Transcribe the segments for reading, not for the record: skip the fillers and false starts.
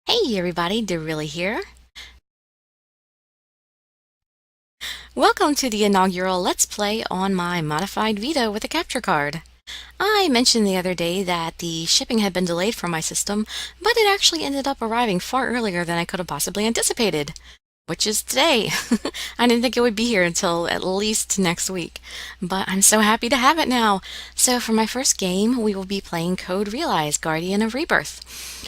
Hey everybody, Dirili here. Welcome to the inaugural Let's Play on my modified Vita with a capture card. I mentioned the other day that the shipping had been delayed for my system, but it actually ended up arriving far earlier than I could have possibly anticipated, which is today. I didn't think it would be here until at least next week, but I'm so happy to have it now. So for my first game, we will be playing Code Realize, Guardian of Rebirth.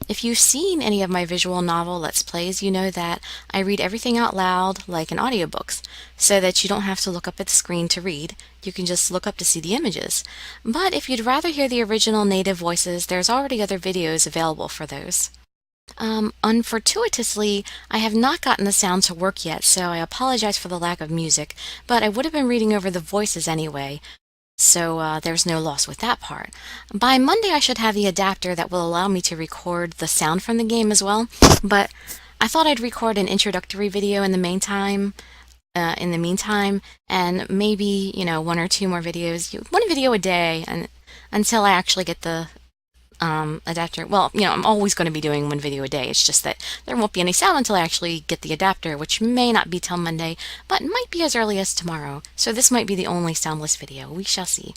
If you've seen any of my visual novel Let's Plays, you know that I read everything out loud like in audiobooks, so that you don't have to look up at the screen to read. You can just look up to see the images. But if you'd rather hear the original native voices, there's already other videos available for those. Unfortuitously, I have not gotten the sound to work yet, so I apologize for the lack of music, but I would have been reading over the voices anyway, so there's no loss with that part. By Monday, I should have the adapter that will allow me to record the sound from the game as well, but I thought I'd record an introductory video in the meantime, and maybe, one or two more videos, one video a day, and until I actually get the adapter. Well, I'm always going to be doing one video a day. It's just that there won't be any sound until I actually get the adapter, which may not be till Monday, but might be as early as tomorrow. So this might be the only soundless video. We shall see.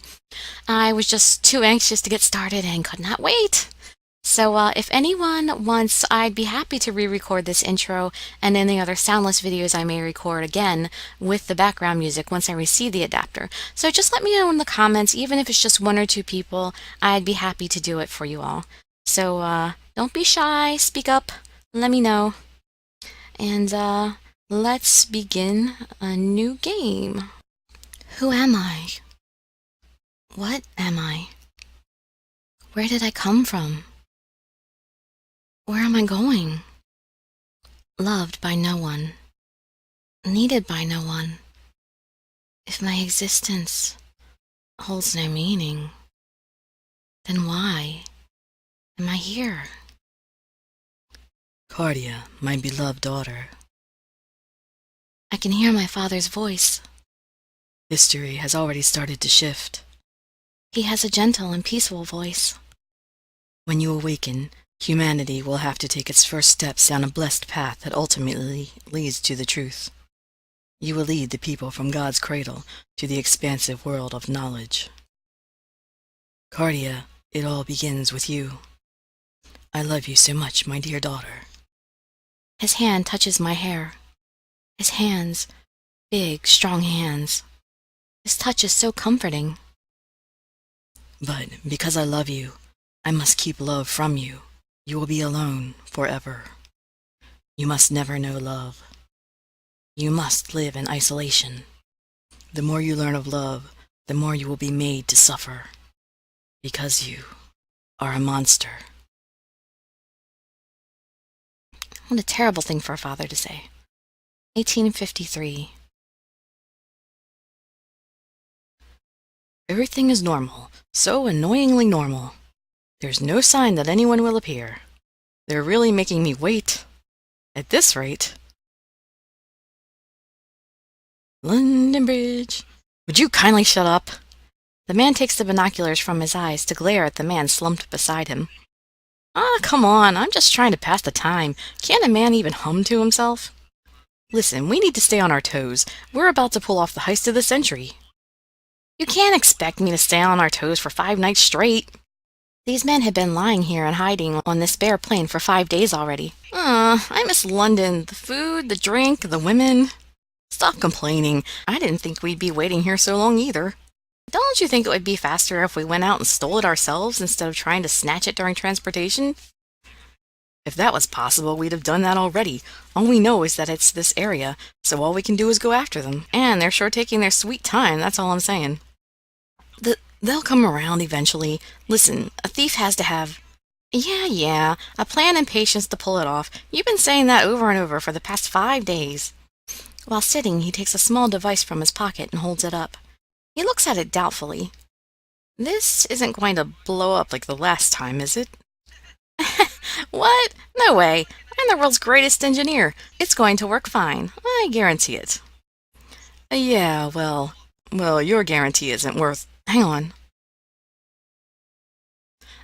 I was just too anxious to get started and could not wait. So if anyone wants, I'd be happy to re-record this intro and any other soundless videos I may record again with the background music once I receive the adapter. So just let me know in the comments, even if it's just one or two people, I'd be happy to do it for you all. So don't be shy, speak up, let me know. And let's begin a new game. Who am I? What am I? Where did I come from? Where am I going? Loved by no one. Needed by no one. If my existence holds no meaning, then why am I here? Cardia, my beloved daughter. I can hear my father's voice. History has already started to shift. He has a gentle and peaceful voice. When you awaken, humanity will have to take its first steps down a blessed path that ultimately leads to the truth. You will lead the people from God's cradle to the expansive world of knowledge. Cardia, it all begins with you. I love you so much, my dear daughter. His hand touches my hair. His hands, big, strong hands. His touch is so comforting. But because I love you, I must keep love from you. You will be alone forever. You must never know love. You must live in isolation. The more you learn of love, the more you will be made to suffer. Because you are a monster. What a terrible thing for a father to say. 1853. Everything is normal, so annoyingly normal. There's no sign that anyone will appear. They're really making me wait. At this rate. London Bridge. Would you kindly shut up? The man takes the binoculars from his eyes to glare at the man slumped beside him. Ah, come on, I'm just trying to pass the time. Can't a man even hum to himself? Listen, we need to stay on our toes. We're about to pull off the heist of the century. You can't expect me to stay on our toes for 5 nights straight. These men had been lying here and hiding on this bare plain for 5 days already. I miss London. The food, the drink, the women. Stop complaining. I didn't think we'd be waiting here so long either. Don't you think it would be faster if we went out and stole it ourselves instead of trying to snatch it during transportation? If that was possible, we'd have done that already. All we know is that it's this area, so all we can do is go after them. And they're sure taking their sweet time, that's all I'm saying. They'll come around eventually. Listen, a thief has to have... Yeah, a plan and patience to pull it off. You've been saying that over and over for the past 5 days. While sitting, he takes a small device from his pocket and holds it up. He looks at it doubtfully. This isn't going to blow up like the last time, is it? What? No way. I'm the world's greatest engineer. It's going to work fine. I guarantee it. Yeah, well, your guarantee isn't worth... Hang on.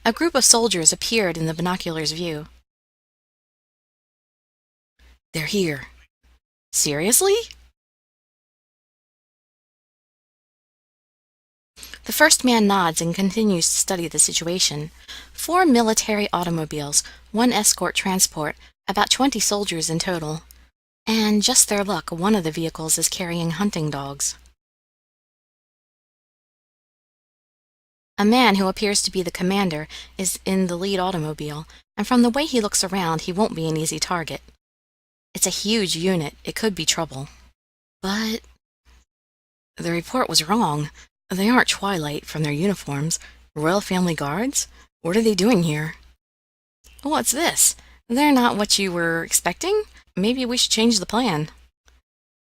A group of soldiers appeared in the binoculars' view. They're here. Seriously? The first man nods and continues to study the situation. 4 military automobiles, 1 escort transport, about 20 soldiers in total. And just their luck, one of the vehicles is carrying hunting dogs. A man who appears to be the commander is in the lead automobile, and from the way he looks around, he won't be an easy target. It's a huge unit. It could be trouble. But the report was wrong. They aren't Twilight from their uniforms. Royal Family Guards? What are they doing here? What's this? They're not what you were expecting? Maybe we should change the plan.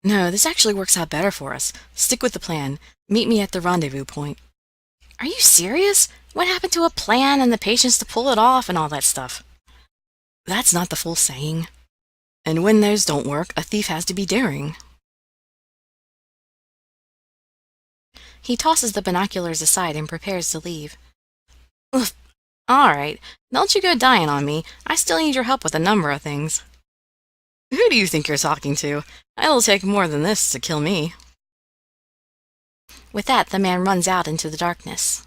No, this actually works out better for us. Stick with the plan. Meet me at the rendezvous point. Are you serious? What happened to a plan and the patience to pull it off and all that stuff? That's not the full saying. And when those don't work, a thief has to be daring. He tosses the binoculars aside and prepares to leave. Oof. All right, don't you go dying on me. I still need your help with a number of things. Who do you think you're talking to? It'll take more than this to kill me. With that, the man runs out into the darkness.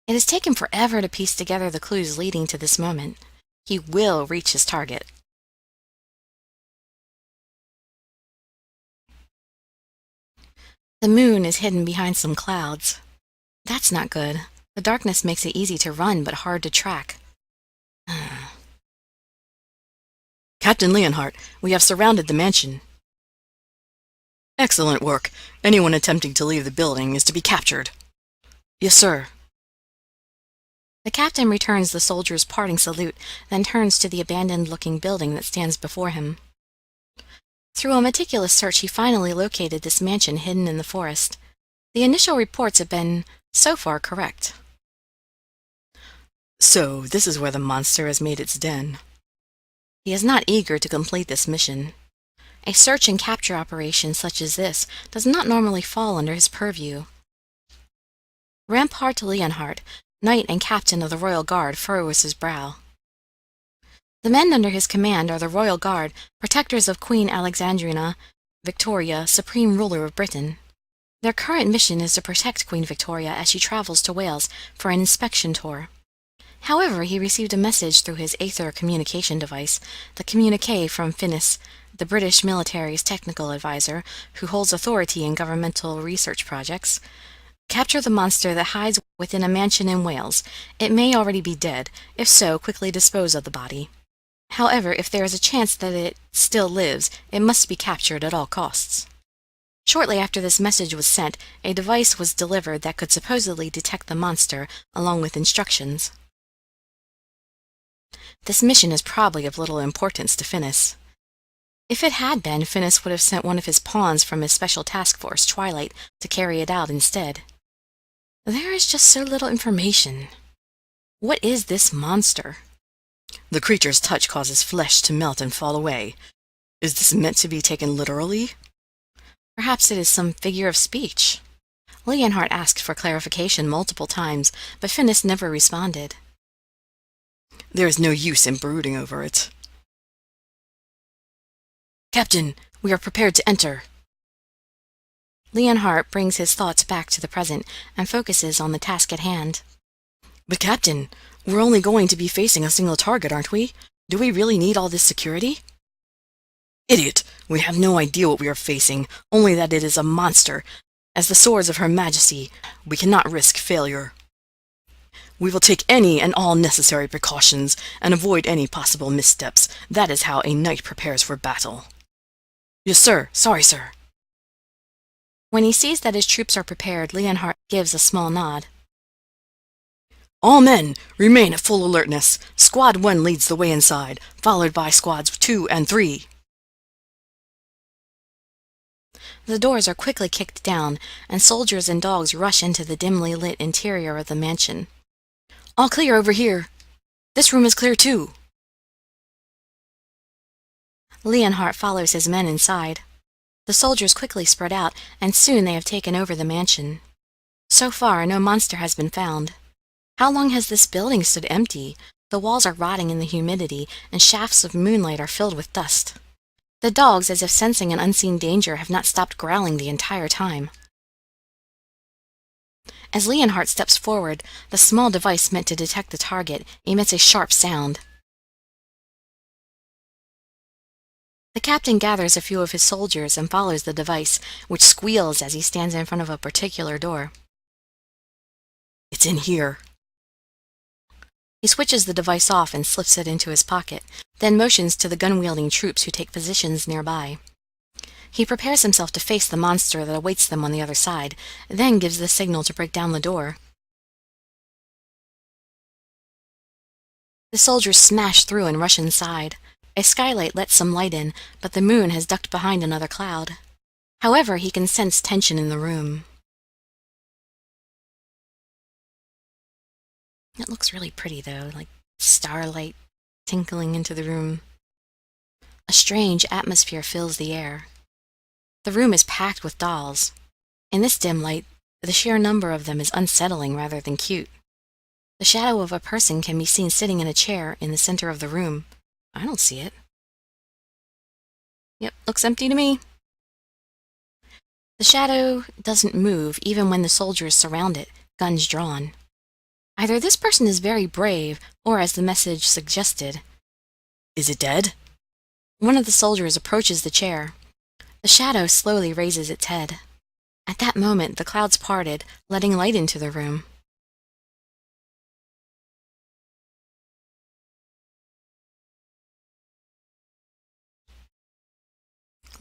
It has taken forever to piece together the clues leading to this moment. He will reach his target. The moon is hidden behind some clouds. That's not good. The darkness makes it easy to run, but hard to track. Captain Leonhardt, we have surrounded the mansion. Excellent work. Anyone attempting to leave the building is to be captured. Yes, sir. The captain returns the soldier's parting salute, then turns to the abandoned-looking building that stands before him. Through a meticulous search, he finally located this mansion hidden in the forest. The initial reports have been, so far, correct. So, this is where the monster has made its den. He is not eager to complete this mission. A search and capture operation such as this does not normally fall under his purview. Rampart Leonhardt, knight and captain of the Royal Guard, furrows his brow. The men under his command are the Royal Guard, protectors of Queen Alexandrina Victoria, supreme ruler of Britain. Their current mission is to protect Queen Victoria as she travels to Wales for an inspection tour. However, he received a message through his Aether communication device, the communique from Finis, the British military's technical advisor, who holds authority in governmental research projects. Capture the monster that hides within a mansion in Wales. It may already be dead. If so, quickly dispose of the body. However, if there is a chance that it still lives, it must be captured at all costs. Shortly after this message was sent, a device was delivered that could supposedly detect the monster, along with instructions. This mission is probably of little importance to Finis. If it had been, Finis would have sent one of his pawns from his special task force, Twilight, to carry it out instead. There is just so little information. What is this monster? The creature's touch causes flesh to melt and fall away. Is this meant to be taken literally? Perhaps it is some figure of speech. Leonhardt asked for clarification multiple times, but Finis never responded. There is no use in brooding over it. Captain, we are prepared to enter. Leonhardt brings his thoughts back to the present and focuses on the task at hand. But Captain, we're only going to be facing a single target, aren't we? Do we really need all this security? Idiot! We have no idea what we are facing, only that it is a monster. As the swords of Her Majesty, we cannot risk failure. We will take any and all necessary precautions and avoid any possible missteps. That is how a knight prepares for battle. Yes, sir. Sorry, sir. When he sees that his troops are prepared, Leonhardt gives a small nod. All men, remain at full alertness. Squad 1 leads the way inside, followed by Squads 2 and 3. The doors are quickly kicked down, and soldiers and dogs rush into the dimly lit interior of the mansion. All clear over here. This room is clear too. Leonhardt follows his men inside. The soldiers quickly spread out, and soon they have taken over the mansion. So far, no monster has been found. How long has this building stood empty? The walls are rotting in the humidity, and shafts of moonlight are filled with dust. The dogs, as if sensing an unseen danger, have not stopped growling the entire time. As Leonhardt steps forward, the small device meant to detect the target emits a sharp sound. The captain gathers a few of his soldiers and follows the device, which squeals as he stands in front of a particular door. It's in here. He switches the device off and slips it into his pocket, then motions to the gun-wielding troops who take positions nearby. He prepares himself to face the monster that awaits them on the other side, then gives the signal to break down the door. The soldiers smash through and rush inside. A skylight lets some light in, but the moon has ducked behind another cloud. However, he can sense tension in the room. It looks really pretty, though, like starlight tinkling into the room. A strange atmosphere fills the air. The room is packed with dolls. In this dim light, the sheer number of them is unsettling rather than cute. The shadow of a person can be seen sitting in a chair in the center of the room. I don't see it. Yep, looks empty to me. The shadow doesn't move even when the soldiers surround it, guns drawn. Either this person is very brave, or as the message suggested. Is it dead? One of the soldiers approaches the chair. The shadow slowly raises its head. At that moment, the clouds parted, letting light into the room.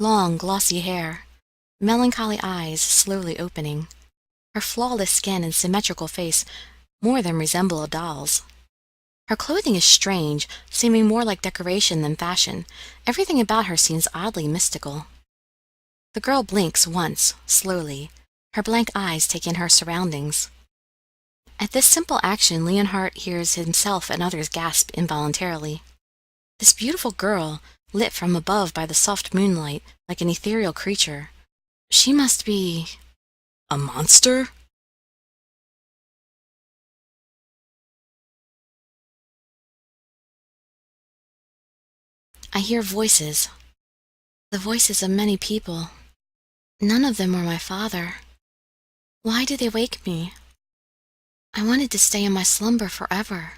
Long, glossy hair, melancholy eyes slowly opening. Her flawless skin and symmetrical face more than resemble a doll's. Her clothing is strange, seeming more like decoration than fashion. Everything about her seems oddly mystical. The girl blinks once, slowly. Her blank eyes take in her surroundings. At this simple action, Leonhardt hears himself and others gasp involuntarily. This beautiful girl, lit from above by the soft moonlight like an ethereal creature. She must be... A monster? I hear voices. The voices of many people. None of them were my father. Why do they wake me? I wanted to stay in my slumber forever.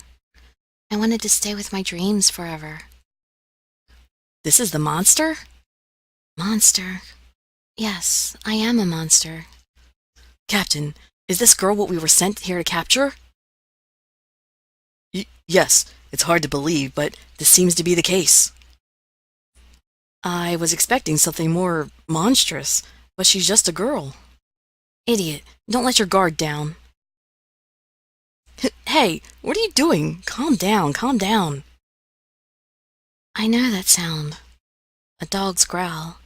I wanted to stay with my dreams forever. This is the monster? Monster. Yes, I am a monster. Captain, is this girl what we were sent here to capture? Yes, it's hard to believe, but this seems to be the case. I was expecting something more monstrous, but she's just a girl. Idiot, don't let your guard down. Hey, what are you doing? Calm down, calm down. I know that sound. A dog's growl.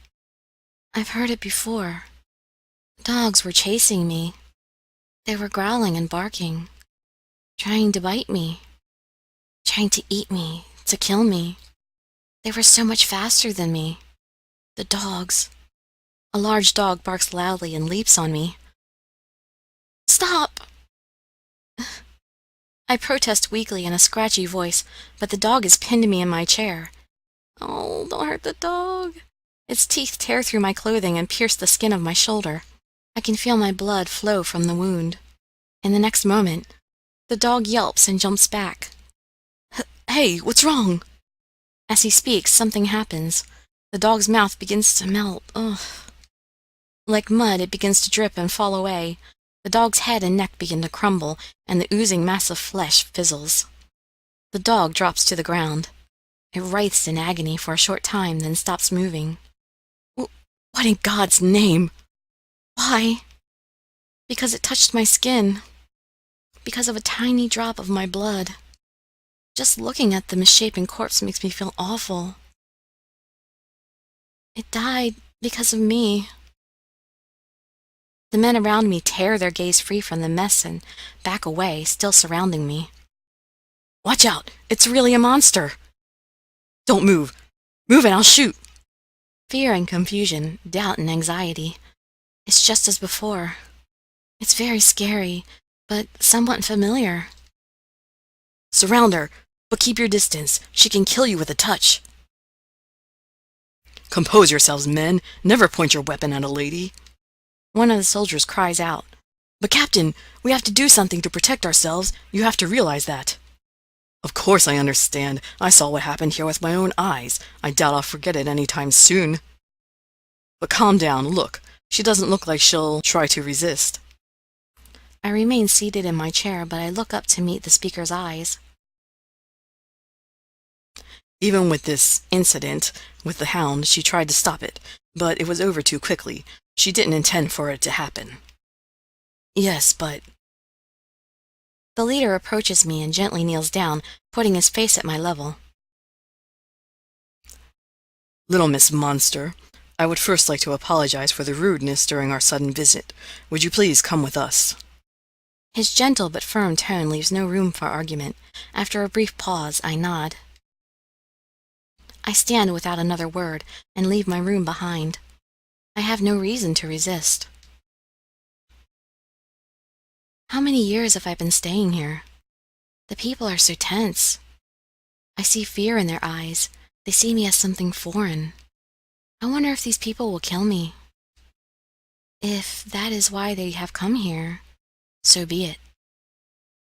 I've heard it before. Dogs were chasing me. They were growling and barking, trying to bite me, trying to eat me, to kill me. They were so much faster than me. The dogs. A large dog barks loudly and leaps on me. Stop! I protest weakly in a scratchy voice, but the dog has pinned me in my chair. Oh, don't hurt the dog. Its teeth tear through my clothing and pierce the skin of my shoulder. I can feel my blood flow from the wound. In the next moment, the dog yelps and jumps back. Hey, what's wrong? As he speaks, something happens. The dog's mouth begins to melt. Ugh. Like mud, it begins to drip and fall away. The dog's head and neck begin to crumble, and the oozing mass of flesh fizzles. The dog drops to the ground. It writhes in agony for a short time, then stops moving. What in God's name? Why? Because it touched my skin. Because of a tiny drop of my blood. Just looking at the misshapen corpse makes me feel awful. It died because of me. The men around me tear their gaze free from the mess and back away, still surrounding me. Watch out! It's really a monster! Don't move! Move and I'll shoot! Fear and confusion, doubt and anxiety. It's just as before. It's very scary, but somewhat familiar. Surround her, but keep your distance. She can kill you with a touch. Compose yourselves, men. Never point your weapon at a lady. One of the soldiers cries out, "But Captain, we have to do something to protect ourselves. You have to realize that." Of course I understand. I saw what happened here with my own eyes. I doubt I'll forget it any time soon. But calm down, look. She doesn't look like she'll try to resist. I remain seated in my chair, but I look up to meet the speaker's eyes. Even with this incident with the hound, she tried to stop it, but it was over too quickly. She didn't intend for it to happen. Yes, but... The leader approaches me and gently kneels down, putting his face at my level. Little Miss Monster, I would first like to apologize for the rudeness during our sudden visit. Would you please come with us? His gentle but firm tone leaves no room for argument. After a brief pause, I nod. I stand without another word and leave my room behind. I have no reason to resist. How many years have I been staying here? The people are so tense. I see fear in their eyes. They see me as something foreign. I wonder if these people will kill me. If that is why they have come here, so be it.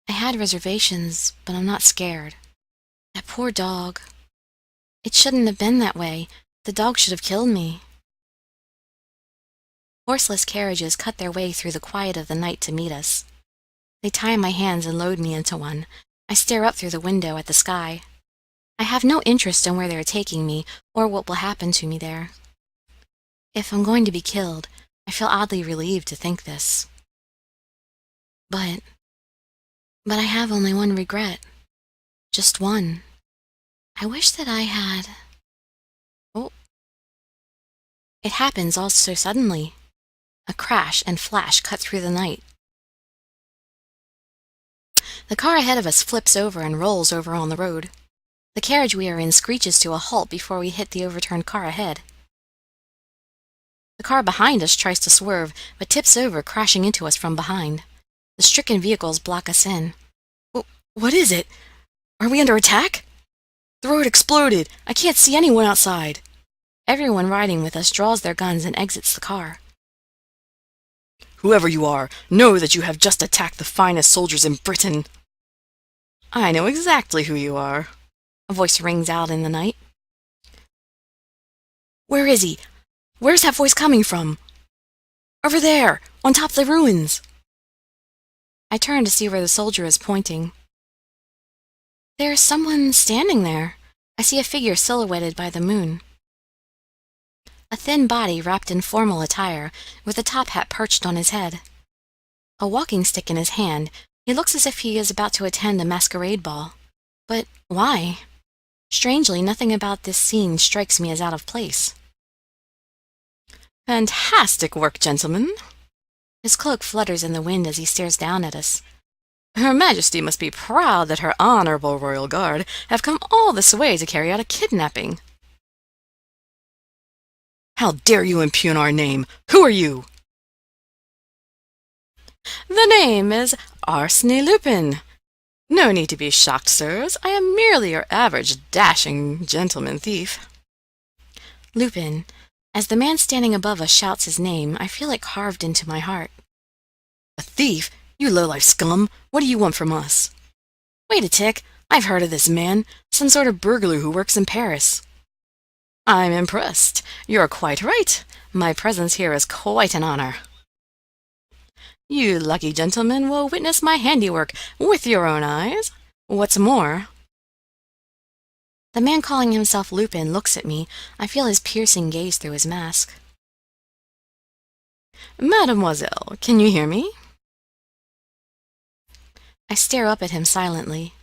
I had reservations, but I'm not scared. That poor dog. It shouldn't have been that way. The dog should have killed me. Horseless carriages cut their way through the quiet of the night to meet us. They tie my hands and load me into one. I stare up through the window at the sky. I have no interest in where they are taking me or what will happen to me there. If I'm going to be killed, I feel oddly relieved to think this. But I have only one regret. Just one. I wish that I had... Oh. It happens all so suddenly. A crash and flash cut through the night. The car ahead of us flips over and rolls over on the road. The carriage we are in screeches to a halt before we hit the overturned car ahead. The car behind us tries to swerve, but tips over, crashing into us from behind. The stricken vehicles block us in. What is it? Are we under attack? The road exploded. I can't see anyone outside. Everyone riding with us draws their guns and exits the car. Whoever you are, know that you have just attacked the finest soldiers in Britain. I know exactly who you are. A voice rings out in the night. Where is he? Where's that voice coming from? Over there, on top of the ruins. I turn to see where the soldier is pointing. There is someone standing there. I see a figure silhouetted by the moon. A thin body wrapped in formal attire, with a top hat perched on his head. A walking stick in his hand, he looks as if he is about to attend a masquerade ball. But why? Strangely, nothing about this scene strikes me as out of place. Fantastic work, gentlemen. His cloak flutters in the wind as he stares down at us. Her Majesty must be proud that her honorable royal guard have come all this way to carry out a kidnapping. How dare you impugn our name? Who are you? The name is Arsène Lupin. No need to be shocked, sirs. I am merely your average dashing gentleman thief. Lupin. As the man standing above us shouts his name, I feel it carved into my heart. A thief? You low-life scum! What do you want from us? Wait a tick. I've heard of this man. Some sort of burglar who works in Paris. I'm impressed. You're quite right. My presence here is quite an honor. You lucky gentlemen will witness my handiwork with your own eyes. What's more... The man calling himself Lupin looks at me. I feel his piercing gaze through his mask. Mademoiselle, can you hear me? I stare up at him silently.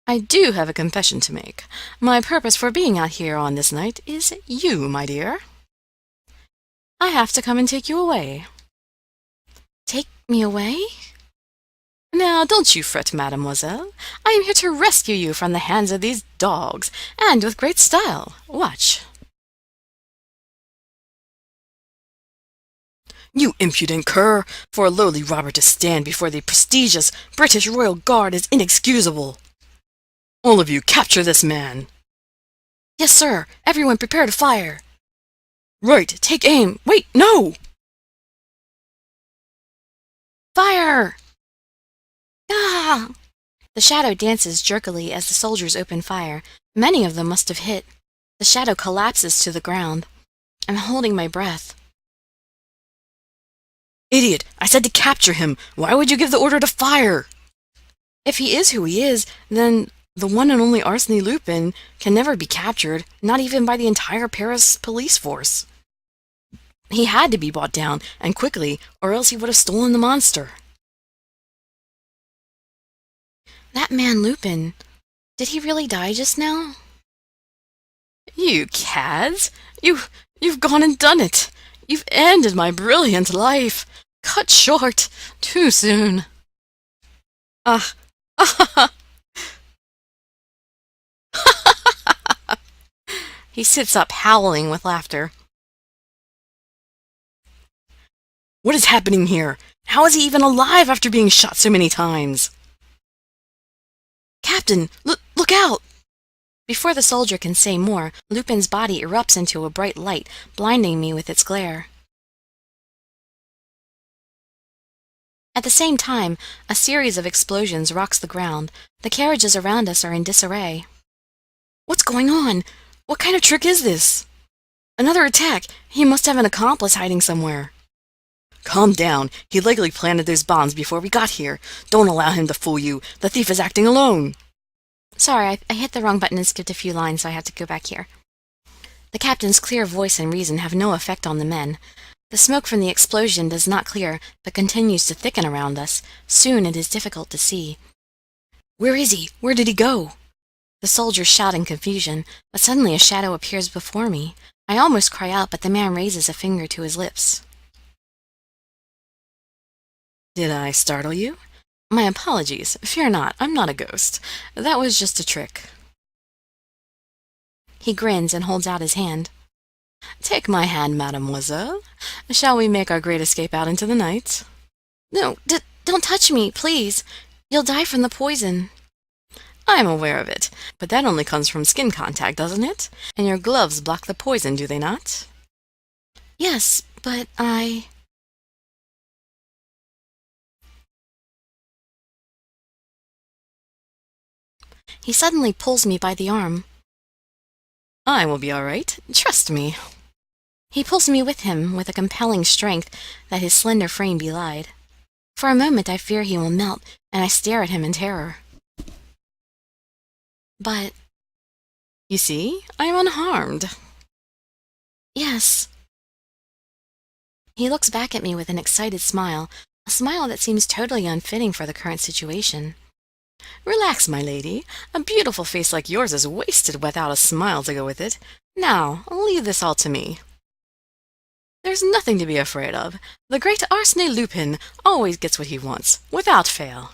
I do have a confession to make. My purpose for being out here on this night is you, my dear. I have to come and take you away. Take me away? Now, don't you fret, mademoiselle. I am here to rescue you from the hands of these dogs, and with great style. Watch. You impudent cur! For a lowly robber to stand before the prestigious British Royal Guard is inexcusable. All of you, capture this man. Yes, sir. Everyone prepare to fire. Right, take aim! Wait, no! Fire! Ah! The shadow dances jerkily as the soldiers open fire. Many of them must have hit. The shadow collapses to the ground. I'm holding my breath. Idiot! I said to capture him! Why would you give the order to fire? If he is who he is, then the one and only Arsène Lupin can never be captured, not even by the entire Paris police force. He had to be brought down, and quickly, or else he would have stolen the monster. That man Lupin, did he really die just now? You cads! You've gone and done it! You've ended my brilliant life! Cut short! Too soon! Ah! He sits up, howling with laughter. What is happening here? How is he even alive after being shot so many times? Captain, look out! Before the soldier can say more, Lupin's body erupts into a bright light, blinding me with its glare. At the same time, a series of explosions rocks the ground. The carriages around us are in disarray. What's going on? What kind of trick is this? Another attack! He must have an accomplice hiding somewhere. Calm down. He likely planted those bombs before we got here. Don't allow him to fool you. The thief is acting alone. Sorry, I hit the wrong button and skipped a few lines, so I have to go back here. The captain's clear voice and reason have no effect on the men. The smoke from the explosion does not clear, but continues to thicken around us. Soon it is difficult to see. Where is he? Where did he go? The soldiers shout in confusion, but suddenly a shadow appears before me. I almost cry out, but the man raises a finger to his lips. Did I startle you? My apologies. Fear not, I'm not a ghost. That was just a trick. He grins and holds out his hand. Take my hand, mademoiselle. Shall we make our great escape out into the night? No, don't touch me, please. You'll die from the poison. I'm aware of it, but that only comes from skin contact, doesn't it? And your gloves block the poison, do they not? Yes, but He suddenly pulls me by the arm. I will be all right. Trust me. He pulls me with him with a compelling strength that his slender frame belied. For a moment I fear he will melt, and I stare at him in terror. But... You see, I am unharmed. Yes. He looks back at me with an excited smile, a smile that seems totally unfitting for the current situation. Relax, my lady. A beautiful face like yours is wasted without a smile to go with it. Now, leave this all to me. There's nothing to be afraid of. The great Arsène Lupin always gets what he wants, without fail.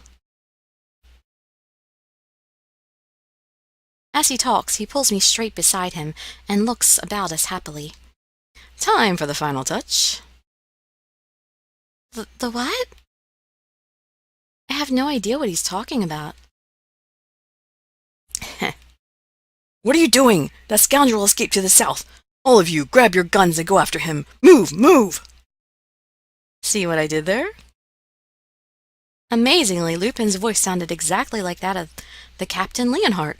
As he talks, he pulls me straight beside him and looks about us happily. Time for the final touch. The what? I have no idea what he's talking about. What are you doing? That scoundrel escaped to the south. All of you, grab your guns and go after him. Move, move! See what I did there? Amazingly, Lupin's voice sounded exactly like that of the Captain Leonhardt.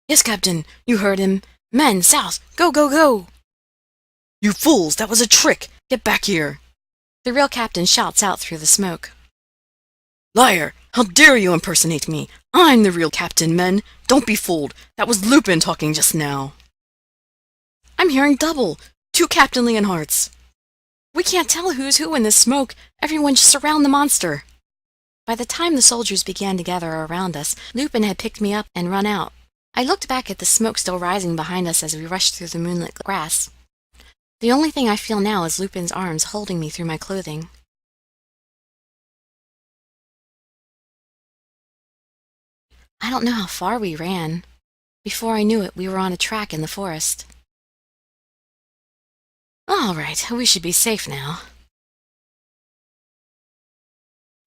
Yes, Captain, you heard him. Men, south, go, go, go! You fools, that was a trick! Get back here! The real captain shouts out through the smoke. Liar! How dare you impersonate me? I'm the real captain, men! Don't be fooled! That was Lupin talking just now! I'm hearing double! 2 Captain Leonhardts! We can't tell who's who in this smoke! Everyone just surround the monster! By the time the soldiers began to gather around us, Lupin had picked me up and run out. I looked back at the smoke still rising behind us as we rushed through the moonlit grass. The only thing I feel now is Lupin's arms holding me through my clothing. I don't know how far we ran. Before I knew it, we were on a track in the forest. All right, we should be safe now.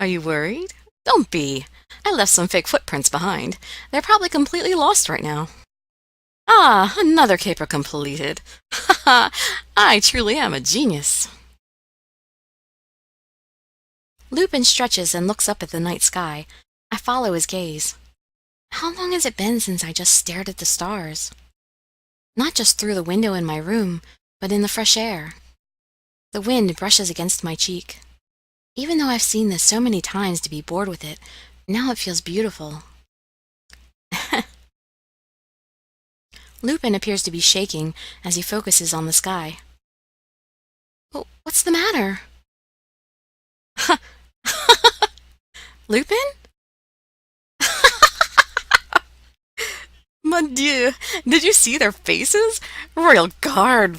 Are you worried? Don't be. I left some fake footprints behind. They're probably completely lost right now. Ah, another caper completed. Ha ha! I truly am a genius. Lupin stretches and looks up at the night sky. I follow his gaze. How long has it been since I just stared at the stars? Not just through the window in my room, but in the fresh air. The wind brushes against my cheek. Even though I've seen this so many times to be bored with it, now it feels beautiful. Lupin appears to be shaking as he focuses on the sky. Oh, what's the matter? Lupin? Mon Dieu, did you see their faces? Royal Guard.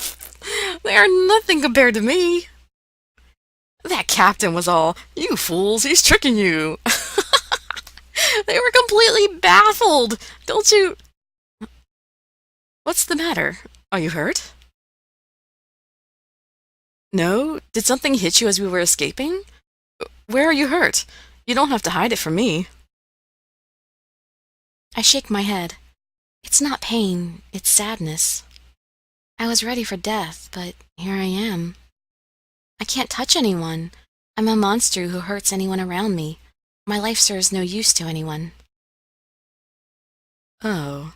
They are nothing compared to me. That captain was all, "You fools, he's tricking you." They were completely baffled. Don't you... What's the matter? Are you hurt? No? Did something hit you as we were escaping? Where are you hurt? You don't have to hide it from me. I shake my head. It's not pain, it's sadness. I was ready for death, but here I am. I can't touch anyone. I'm a monster who hurts anyone around me. My life serves no use to anyone. Oh,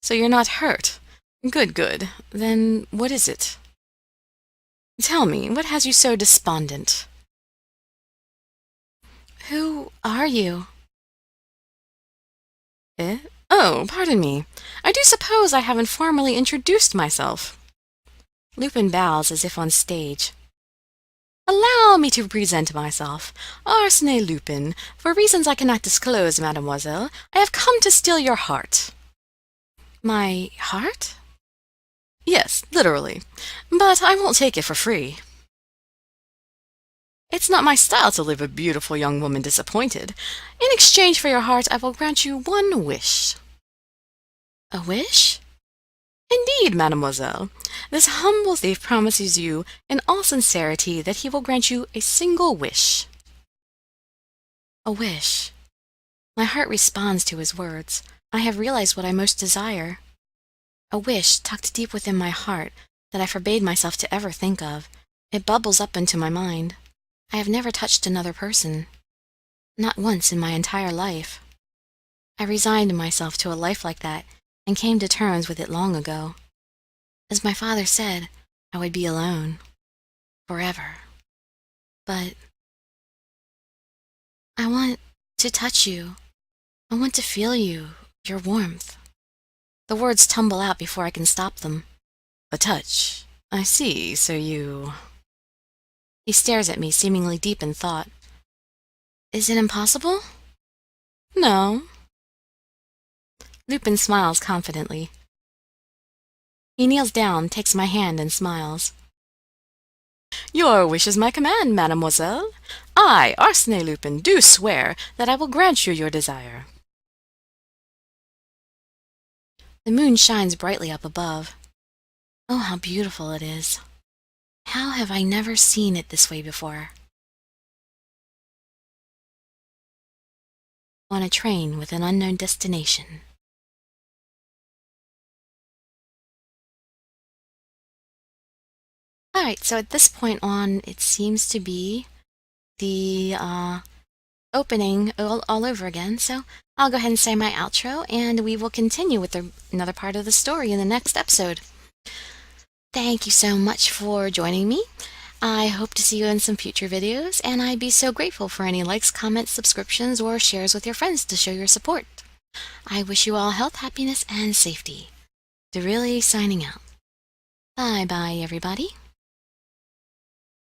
so you're not hurt. Good, good. Then what is it? Tell me, what has you so despondent? Who are you? Eh? Oh, pardon me. I do suppose I haven't formally introduced myself. Lupin bows as if on stage. Allow me to present myself. Arsène Lupin. For reasons I cannot disclose, mademoiselle, I have come to steal your heart. My heart? Yes, literally. But I won't take it for free. It's not my style to leave a beautiful young woman disappointed. In exchange for your heart, I will grant you one wish. A wish? Indeed, mademoiselle. This humble thief promises you, in all sincerity, that he will grant you a single wish. A wish. My heart responds to his words. I have realized what I most desire. A wish tucked deep within my heart that I forbade myself to ever think of. It bubbles up into my mind. I have never touched another person. Not once in my entire life. I resigned myself to a life like that and came to terms with it long ago. As my father said, I would be alone. Forever. But I want to touch you. I want to feel you, your warmth. The words tumble out before I can stop them. A touch. I see, so you... He stares at me, seemingly deep in thought. Is it impossible? No. Lupin smiles confidently. He kneels down, takes my hand, and smiles. Your wish is my command, mademoiselle. I, Arsène Lupin, do swear that I will grant you your desire. The moon shines brightly up above. Oh, how beautiful it is. How have I never seen it this way before? On a train with an unknown destination. Alright, so at this point on, it seems to be the opening all over again, so I'll go ahead and say my outro, and we will continue with another part of the story in the next episode. Thank you so much for joining me. I hope to see you in some future videos, and I'd be so grateful for any likes, comments, subscriptions, or shares with your friends to show your support. I wish you all health, happiness, and safety. Dirili signing out. Bye-bye, everybody.